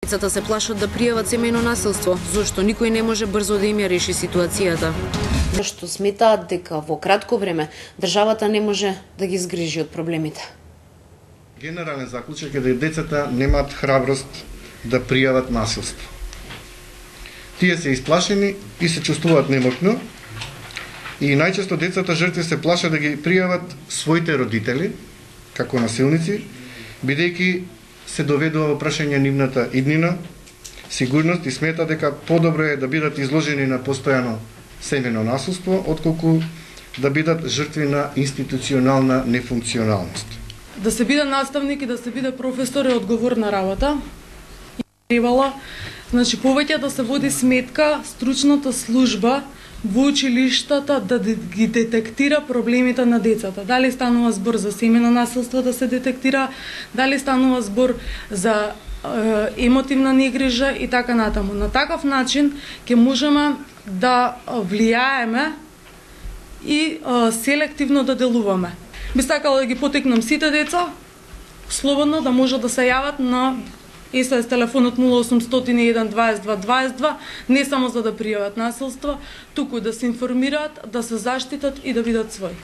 Децата се плашат да пријават семејно насилство, зошто никој не може брзо да им ја реши ситуацијата. Што сметаат дека во кратко време државата не може да ги згрижи од проблемите. Генерален заклучок е да децата немаат храброст да пријават насилство. Тие се исплашени и се чувствуваат немотно, и најчесто децата жртви се плашат да ги пријават своите родители како насилници, бидејќи се доведува во прашање нивната иднина, сигурност и смета дека подобро е да бидат изложени на постојано семејно насилство, отколку да бидат жртви на институционална нефункционалност. Да се биде наставник и да се биде професор е одговорна работа. Требало, значи, повеќе да се води сметка стручната служба во училиштата да ги детектира проблемите на децата. Дали станува збор за семејно насилство да се детектира, дали станува збор за емотивна негрижа и така натаму. На таков начин ќе можеме да влијаеме и селективно да делуваме. Би сакала да ги потекнам сите деца слободно да можат да се јават на СОС телефонот 0800 1 22 22, не само за да пријават насилство, туку да се информираат, да се заштитат и да бидат своји.